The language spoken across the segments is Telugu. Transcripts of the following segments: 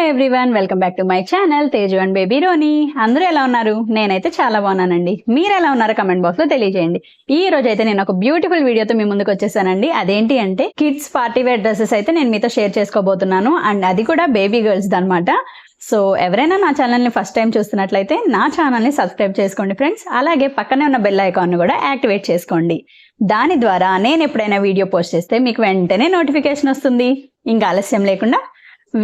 Hi everyone, welcome back to my channel Teju and baby Roni. అందరూ ఎలా ఉన్నారు? నేనైతే చాలా బాగున్నానండి. మీరు ఎలా ఉన్నారో కమెంట్ బాక్స్ లో తెలియజేయండి. ఈ రోజు అయితే నేను ఒక బ్యూటిఫుల్ వీడియోతో మీ ముందుకు వచ్చేసానండి. అదేంటి అంటే కిడ్స్ పార్టీ వేర్ డ్రెస్సెస్ అయితే నేను మీతో షేర్ చేసుకోబోతున్నాను. అండ్ అది కూడా బేబీ గర్ల్స్ అనమాట. సో ఎవరైనా నా ఛానల్ని ఫస్ట్ టైం చూస్తున్నట్లయితే నా ఛానల్ని సబ్స్క్రైబ్ చేసుకోండి ఫ్రెండ్స్. అలాగే పక్కనే ఉన్న బెల్ ఐకాన్ కూడా యాక్టివేట్ చేసుకోండి. దాని ద్వారా నేను ఎప్పుడైనా వీడియో పోస్ట్ చేస్తే మీకు వెంటనే నోటిఫికేషన్ వస్తుంది. ఇంకా ఆలస్యం లేకుండా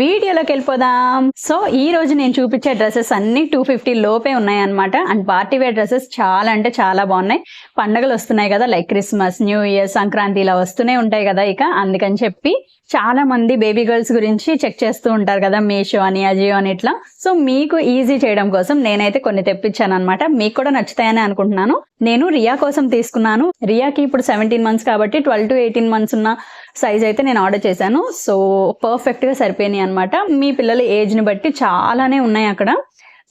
వీడియోలోకి వెళ్ళిపోదాం. సో ఈ రోజు నేను చూపించే డ్రెస్సెస్ అన్ని 250 లోపే ఉన్నాయి అనమాట. అండ్ పార్టీ వేర్ డ్రెస్సెస్ చాలా అంటే చాలా బాగున్నాయి. పండుగలు వస్తున్నాయి కదా, like Christmas, new year, Sankranti ఇలా వస్తూనే ఉంటాయి కదా. ఇక అందుకని చెప్పి చాలా మంది బేబీ గర్ల్స్ గురించి చెక్ చేస్తూ ఉంటారు కదా, మీషో అని, అజియో అని ఇట్లా. సో మీకు ఈజీ చేయడం కోసం నేనైతే కొన్ని తెప్పించాను అనమాట. మీకు కూడా నచ్చుతాయని అనుకుంటున్నాను. నేను రియా కోసం తీసుకున్నాను. రియాకి ఇప్పుడు 17 months కాబట్టి 12 to 18 months ఉన్న సైజ్ అయితే నేను ఆర్డర్ చేశాను. సో పర్ఫెక్ట్ గా సరిపోయినాయి అనమాట. మీ పిల్లల ఏజ్ ని బట్టి చాలానే ఉన్నాయి అక్కడ,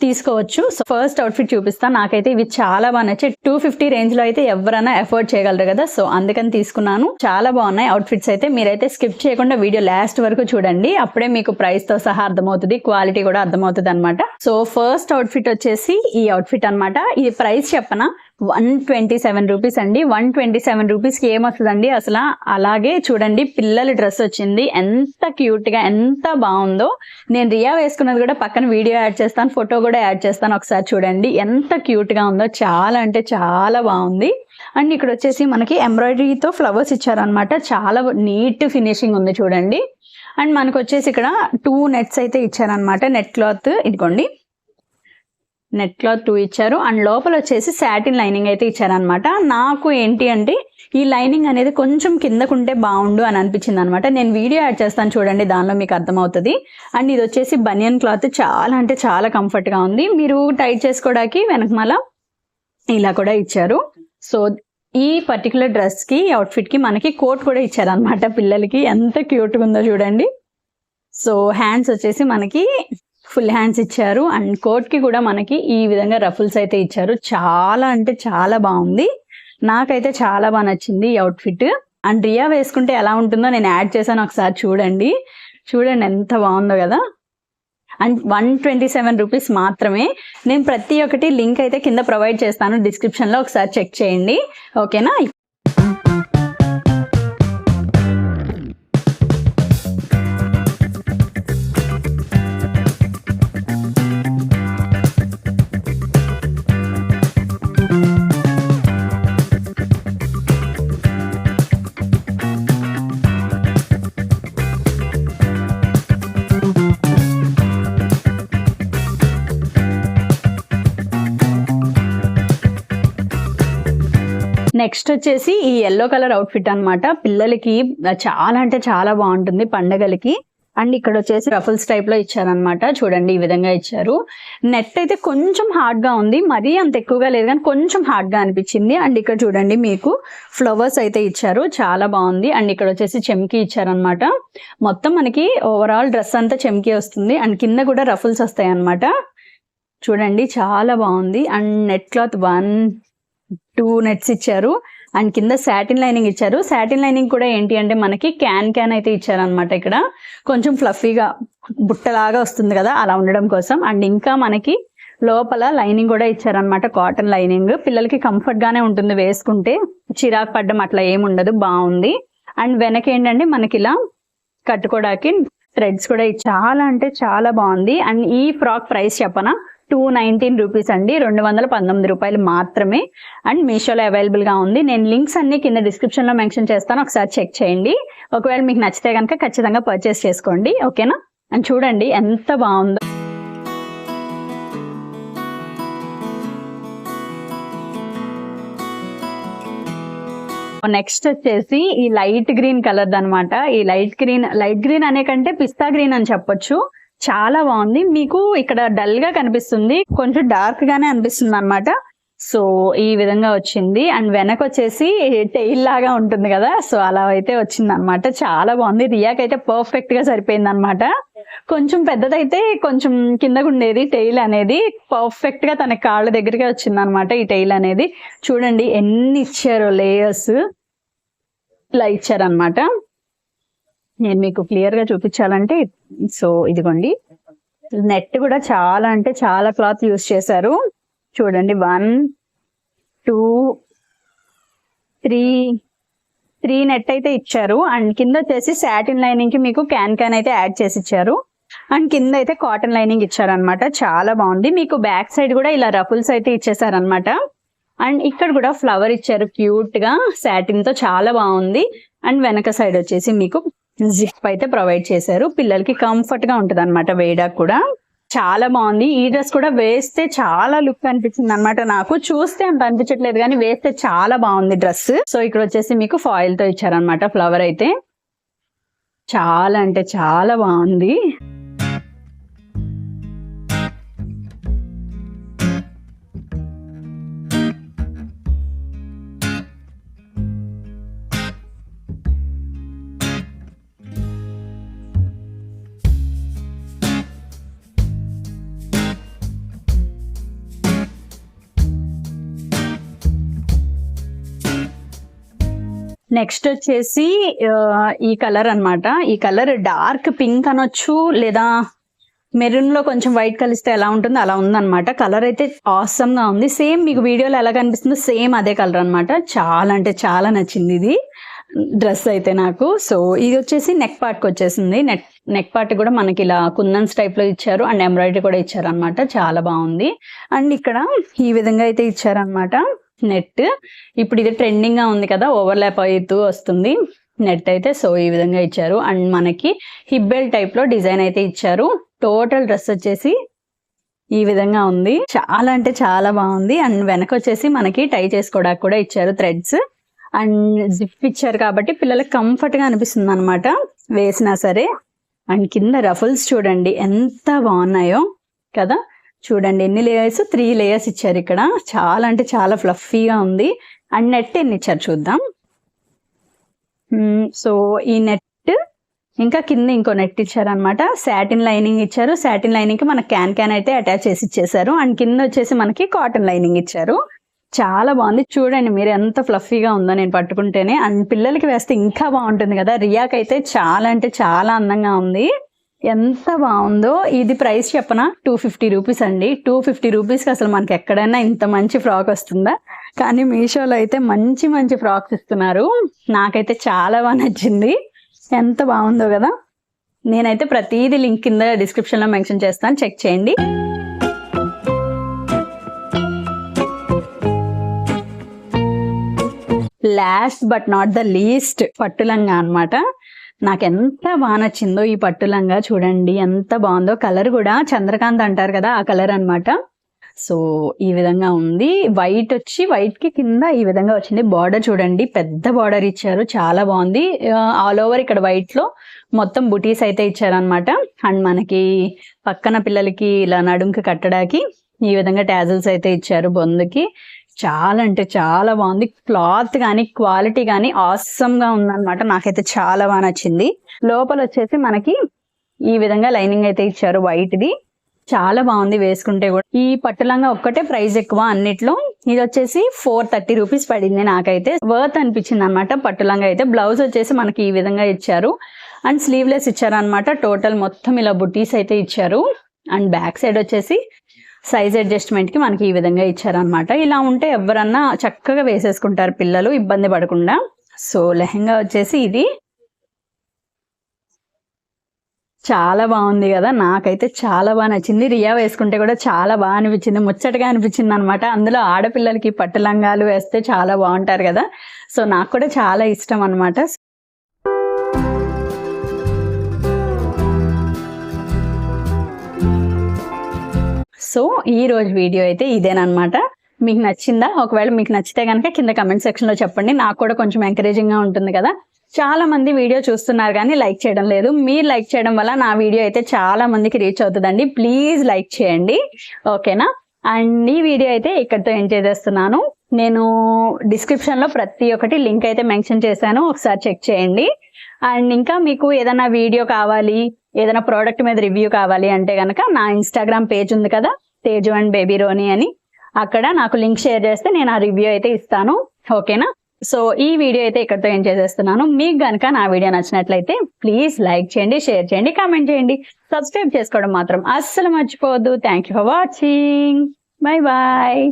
తీసుకోవచ్చు. సో ఫస్ట్ అవుట్ఫిట్ చూపిస్తాను. నాకైతే ఇవి చాలా బాగా నచ్చాయి. 250 రేంజ్ లో అయితే ఎవరైనా ఎఫోర్డ్ చేయగలరు కదా, సో అందుకని తీసుకున్నాను. చాలా బాగున్నాయి అవుట్ఫిట్స్ అయితే. మీరైతే స్కిప్ చేయకుండా వీడియో లాస్ట్ వరకు చూడండి. అప్పుడే మీకు ప్రైస్ తో సహా అర్థమవుతుంది, క్వాలిటీ కూడా అర్థమవుతుంది అనమాట. సో ఫస్ట్ అవుట్ఫిట్ వచ్చేసి ఈ అవుట్ఫిట్ అనమాట. ఇది ప్రైస్ చెప్పనా, 127 రూపీస్ అండి. 127 రూపీస్కి ఏమొస్తుందండి అసలు. అలాగే చూడండి, పిల్లల డ్రెస్ వచ్చింది. ఎంత క్యూట్ గా, ఎంత బాగుందో. నేను రియా వేసుకున్నది కూడా పక్కన వీడియో యాడ్ చేస్తాను, ఫోటో కూడా యాడ్ చేస్తాను. ఒకసారి చూడండి ఎంత క్యూట్ గా ఉందో. చాలా అంటే చాలా బాగుంది. అండ్ ఇక్కడ వచ్చేసి మనకి ఎంబ్రాయిడరీతో ఫ్లవర్స్ ఇచ్చారనమాట. చాలా నీట్ ఫినిషింగ్ ఉంది చూడండి. అండ్ మనకు వచ్చేసి ఇక్కడ 2 నెట్స్ అయితే ఇచ్చారనమాట. నెట్ క్లాత్ ఇదిగోండి, నెట్ క్లాత్ 2 ఇచ్చారు. అండ్ లోపల వచ్చేసి సాటిన్ లైనింగ్ అయితే ఇచ్చారనమాట. నాకు ఏంటి అంటే ఈ లైనింగ్ అనేది కొంచెం కిందకుంటే బాగుండు అని అనిపించింది అనమాట. నేను వీడియో యాడ్ చేస్తాను చూడండి, దానిలో మీకు అర్థమవుతుంది. అండ్ ఇది వచ్చేసి బనియన్ క్లాత్. చాలా అంటే చాలా కంఫర్ట్ గా ఉంది. మీరు టైట్ చేసుకోవడానికి వెనకమాల ఇలా కూడా ఇచ్చారు. సో ఈ పర్టికులర్ డ్రెస్ కి, అవుట్ఫిట్ కి మనకి కోట్ కూడా ఇచ్చారనమాట పిల్లలకి. ఎంత క్యూట్ గా ఉందో చూడండి. సో హ్యాండ్స్ వచ్చేసి మనకి ఫుల్ హ్యాండ్స్ ఇచ్చారు. అండ్ కోట్ కి కూడా మనకి ఈ విధంగా రఫుల్స్ అయితే ఇచ్చారు. చాలా అంటే చాలా బాగుంది. నాకైతే చాలా బాగా నచ్చింది ఈ అవుట్ఫిట్. అండ్ రియా వేసుకుంటే ఎలా ఉంటుందో నేను యాడ్ చేశాను, ఒకసారి చూడండి. చూడండి ఎంత బాగుందో కదా. అండ్ 127 రూపీస్ మాత్రమే. నేను ప్రతి ఒక్కటి లింక్ అయితే కింద ప్రొవైడ్ చేస్తాను డిస్క్రిప్షన్ లో, ఒకసారి చెక్ చేయండి. ఓకేనా. నెక్స్ట్ వచ్చేసి ఈ ఎల్లో కలర్ అవుట్ఫిట్ అనమాట. పిల్లలకి చాలా అంటే చాలా బాగుంటుంది పండగలకి. అండ్ ఇక్కడ వచ్చేసి రఫుల్స్ టైప్ లో ఇచ్చారనమాట. చూడండి ఈ విధంగా ఇచ్చారు. నెట్ అయితే కొంచెం హార్డ్ గా ఉంది, మరీ అంత ఎక్కువగా లేదు కానీ కొంచెం హార్డ్ గా అనిపించింది. అండ్ ఇక్కడ చూడండి మీకు ఫ్లవర్స్ అయితే ఇచ్చారు, చాలా బాగుంది. అండ్ ఇక్కడ వచ్చేసి చెమ్కీ ఇచ్చారనమాట. మొత్తం మనకి ఓవరాల్ డ్రెస్ అంతా చెమ్కీ వస్తుంది. అండ్ కింద కూడా రఫుల్స్ వస్తాయి అనమాట. చూడండి చాలా బాగుంది. అండ్ నెట్ క్లాత్ 2 నెట్స్ ఇచ్చారు. అండ్ కింద సాటిన్ లైనింగ్ ఇచ్చారు. సాటిన్ లైనింగ్ కూడా ఏంటి అంటే మనకి క్యాన్ అయితే ఇచ్చారనమాట. ఇక్కడ కొంచెం ఫ్లఫీగా బుట్టలాగా వస్తుంది కదా, అలా ఉండడం కోసం. అండ్ ఇంకా మనకి లోపల లైనింగ్ కూడా ఇచ్చారనమాట, కాటన్ లైనింగ్. పిల్లలకి కంఫర్ట్ గానే ఉంటుంది, వేసుకుంటే చిరాకు పడ్డం అట్లా ఏముండదు, బాగుంది. అండ్ వెనక ఏంటంటే మనకి ఇలా కట్టుకోవడానికి థ్రెడ్స్ కూడా చాలా అంటే చాలా బాగుంది. అండ్ ఈ ఫ్రాక్ ప్రైస్ చెప్పనా, 219 రూపీస్ అండి. 219 రూపాయలు మాత్రమే. అండ్ మీషోలో అవైలబుల్ గా ఉంది. నేను లింక్స్ అన్ని కింద డిస్క్రిప్షన్ లో మెన్షన్ చేస్తాను, ఒకసారి చెక్ చేయండి. ఒకవేళ మీకు నచ్చితే కనుక ఖచ్చితంగా పర్చేస్ చేసుకోండి. ఓకేనా. అండ్ చూడండి ఎంత బాగుందో. నెక్స్ట్ వచ్చేసి ఈ లైట్ గ్రీన్ కలర్ అనమాట. ఈ లైట్ గ్రీన్ అనే కంటే పిస్తా గ్రీన్ అని చెప్పొచ్చు. చాలా బాగుంది. మీకు ఇక్కడ డల్ గా కనిపిస్తుంది, కొంచెం డార్క్ గానే అనిపిస్తుంది అనమాట. సో ఈ విధంగా వచ్చింది. అండ్ వెనక వచ్చేసి టెయిల్ లాగా ఉంటుంది కదా, సో అలా అయితే వచ్చింది అనమాట. చాలా బాగుంది. రియాకి అయితే పర్ఫెక్ట్ గా సరిపోయింది అనమాట. కొంచెం పెద్దదైతే కొంచెం కిందకు ఉండేది టెయిల్ అనేది, పర్ఫెక్ట్ గా తన కాళ్ళ దగ్గరికి వచ్చింది అనమాట ఈ టెయిల్ అనేది. చూడండి ఎన్ని ఇచ్చారో లేయర్స్, ఇలా ఇచ్చారనమాట. నేను మీకు క్లియర్ గా చూపించాలంటే సో ఇదిగోండి నెట్ కూడా చాలా అంటే చాలా క్లాత్ యూస్ చేశారు. చూడండి 1 2 3 నెట్ అయితే ఇచ్చారు. అండ్ కింద వచ్చేసి సాటిన్ లైనింగ్ కి మీకు క్యాన్ అయితే యాడ్ చేసి ఇచ్చారు. అండ్ కింద అయితే కాటన్ లైనింగ్ ఇచ్చారనమాట. చాలా బాగుంది. మీకు బ్యాక్ సైడ్ కూడా ఇలా రఫుల్స్ అయితే ఇచ్చేసారనమాట. అండ్ ఇక్కడ కూడా ఫ్లవర్ ఇచ్చారు క్యూట్ గా సాటిన్ తో, చాలా బాగుంది. అండ్ వెనక సైడ్ వచ్చేసి మీకు జిప్ అయితే ప్రొవైడ్ చేశారు. పిల్లలకి కంఫర్ట్ గా ఉంటది అనమాట వేయడానికి కూడా. చాలా బాగుంది. ఈ డ్రెస్ కూడా వేస్తే చాలా లుక్ అనిపించింది అనమాట. నాకు చూస్తే అంత అనిపించట్లేదు కానీ వేస్తే చాలా బాగుంది డ్రెస్. సో ఇక్కడ వచ్చేసి మీకు ఫాయిల్ తో ఇచ్చారనమాట ఫ్లవర్ అయితే. చాలా అంటే చాలా బాగుంది. నెక్స్ట్ వచ్చేసి ఈ కలర్ అన్నమాట. ఈ కలర్ డార్క్ పింక్ అనొచ్చు, లేదా మెరూన్ లో కొంచెం వైట్ కలిస్తే ఎలా ఉంటుందో అలా ఉందన్నమాట. కలర్ అయితే ఆసమ్ గా ఉంది. సేమ్ మీకు వీడియోలో ఎలా కనిపిస్తుందో సేమ్ అదే కలర్ అన్నమాట. చాలా అంటే చాలా నచ్చింది ఇది డ్రెస్ అయితే నాకు. సో ఇది వచ్చేసి నెక్ పార్ట్ కి వచ్చేసింది. నెక్ పార్ట్ కూడా మనకి ఇలా కుందన్స్ టైప్ లో ఇచ్చారు. అండ్ ఎంబ్రాయిడరీ కూడా ఇచ్చారు అనమాట. చాలా బాగుంది. అండ్ ఇక్కడ ఈ విధంగా అయితే ఇచ్చారనమాట నెట్. ఇప్పుడు ఇది ట్రెండింగ్ గా ఉంది కదా, ఓవర్లాప్ అవుతూ వస్తుంది నెట్ అయితే. సో ఈ విధంగా ఇచ్చారు. అండ్ మనకి హిప్ బెల్ట్ టైప్ లో డిజైన్ అయితే ఇచ్చారు. టోటల్ డ్రెస్ వచ్చేసి ఈ విధంగా ఉంది. చాలా అంటే చాలా బాగుంది. అండ్ వెనక వచ్చేసి మనకి టై చేసుకోవడానికి కూడా ఇచ్చారు థ్రెడ్స్. అండ్ జిప్ ఇచ్చారు కాబట్టి పిల్లలకి కంఫర్ట్ గా అనిపిస్తుంది అనమాట వేసినా సరే. అండ్ కింద రఫుల్స్ చూడండి ఎంత బాగున్నాయో కదా. చూడండి ఎన్ని లేయర్స్, 3 లేయర్స్ ఇచ్చారు ఇక్కడ. చాలా అంటే చాలా ఫ్లఫీగా ఉంది. అండ్ నెట్ ఎన్ని ఇచ్చారు చూద్దాం. సో ఈ నెట్ ఇంకా కింద ఇంకో నెట్ ఇచ్చారనమాట. సాటిన్ లైనింగ్ ఇచ్చారు. సాటిన్ లైనింగ్ కి మనకి క్యాన్ అయితే అటాచ్ చేసి ఇచ్చేసారు. అండ్ కింద వచ్చేసి మనకి కాటన్ లైనింగ్ ఇచ్చారు. చాలా బాగుంది. చూడండి మీరు ఎంత ఫ్లఫీగా ఉందో నేను పట్టుకుంటేనే. అండ్ పిల్లలకి వేస్తే ఇంకా బాగుంటుంది కదా. రియాకి అయితే చాలా అంటే చాలా అందంగా ఉంది. ఎంత బాగుందో. ఇది ప్రైస్ చెప్పనా, 250 రూపీస్ అండి. 250 రూపీస్కి అసలు మనకి ఎక్కడైనా ఇంత మంచి ఫ్రాక్ వస్తుందా? కానీ మీషోలో అయితే మంచి మంచి ఫ్రాక్స్ ఇస్తున్నారు. నాకైతే చాలా బాగా నచ్చింది. ఎంత బాగుందో కదా. నేనైతే ప్రతిదీ లింక్ కింద డిస్క్రిప్షన్ లో మెన్షన్ చేస్తాను, చెక్ చేయండి. Last but not the least పట్టు లంగా అనమాట. నాకు ఎంత బాగా నచ్చిందో ఈ పట్టు లంగా. చూడండి ఎంత బాగుందో. కలర్ కూడా చంద్రకాంత్ అంటారు కదా ఆ కలర్ అన్నమాట. సో ఈ విధంగా ఉంది. వైట్ వచ్చి వైట్ కి కింద ఈ విధంగా వచ్చింది. బార్డర్ చూడండి పెద్ద బార్డర్ ఇచ్చారు. చాలా బాగుంది. ఆల్ ఓవర్ ఇక్కడ వైట్ లో మొత్తం బుటీస్ అయితే ఇచ్చారనమాట. అండ్ మనకి పక్కన పిల్లలకి ఇలా నడుంకి కట్టడానికి ఈ విధంగా టాజిల్స్ అయితే ఇచ్చారు బొందుకి. చాలా అంటే చాలా బాగుంది. క్లాత్ కానీ క్వాలిటీ కానీ ఆసమ్ గా ఉందన్నమాట. నాకైతే చాలా బాగా నచ్చింది. లోపల వచ్చేసి మనకి ఈ విధంగా లైనింగ్ అయితే ఇచ్చారు వైట్ ది. చాలా బాగుంది వేసుకుంటే కూడా. ఈ పట్టులంగా ఒక్కటే ప్రైస్ ఎక్కువ అన్నిట్లో. ఇది వచ్చేసి 430 రూపీస్ పడింది. నాకైతే వర్త్ అనిపించింది అనమాట పట్టులంగా అయితే. బ్లౌజ్ వచ్చేసి మనకి ఈ విధంగా ఇచ్చారు. అండ్ స్లీవ్లెస్ ఇచ్చారు అనమాట. టోటల్ మొత్తం ఇలా బుటీస్ అయితే ఇచ్చారు. అండ్ బ్యాక్ సైడ్ వచ్చేసి సైజ్ అడ్జస్ట్మెంట్ కి మనకి ఈ విధంగా ఇచ్చారనమాట. ఇలా ఉంటే ఎవరన్నా చక్కగా వేసేసుకుంటారు పిల్లలు ఇబ్బంది పడకుండా. సో లెహంగా వచ్చేసి ఇది చాలా బాగుంది కదా. నాకైతే చాలా బాగా నచ్చింది. రియా వేసుకుంటే కూడా చాలా బాగా అనిపించింది, ముచ్చటగా అనిపించింది అనమాట. అందులో ఆడపిల్లలకి పట్టు లంగాలు వేస్తే చాలా బాగుంటారు కదా. సో నాకు కూడా చాలా ఇష్టం అనమాట. సో ఈ రోజు వీడియో అయితే ఇదేనమాట. మీకు నచ్చిందా? ఒకవేళ మీకు నచ్చితే కనుక కింద కమెంట్ సెక్షన్ లో చెప్పండి. నాకు కూడా కొంచెం ఎంకరేజింగ్ గా ఉంటుంది కదా. చాలా మంది వీడియో చూస్తున్నారు కానీ లైక్ చేయడం లేదు. మీరు లైక్ చేయడం వల్ల నా వీడియో అయితే చాలా మందికి రీచ్ అవుతుందండి. ప్లీజ్ లైక్ చేయండి, ఓకేనా? అండ్ ఈ వీడియో అయితే ఇక్కడితో ఎంజాయ్ చేస్తున్నాను. నేను డిస్క్రిప్షన్ లో ప్రతి ఒక్కటి లింక్ అయితే మెన్షన్ చేశాను, ఒకసారి చెక్ చేయండి. అండ్ ఇంకా మీకు ఏదైనా వీడియో కావాలి, ఏదైనా ప్రోడక్ట్ మీద రివ్యూ కావాలి అంటే కనుక నా ఇన్స్టాగ్రామ్ పేజ్ ఉంది కదా, తేజు అండ్ బేబీ రోని అని. అక్కడ నాకు లింక్ షేర్ చేస్తే నేను ఆ రివ్యూ అయితే ఇస్తాను, ఓకేనా? సో ఈ వీడియో అయితే ఇక్కడితో ఏం చేసేస్తున్నాను. మీకు గనుక నా వీడియో నచ్చినట్లయితే ప్లీజ్ లైక్ చేయండి, షేర్ చేయండి, కామెంట్ చేయండి. సబ్స్క్రైబ్ చేసుకోవడం మాత్రం అస్సలు మర్చిపోవద్దు. Thank you for watching. Bye bye.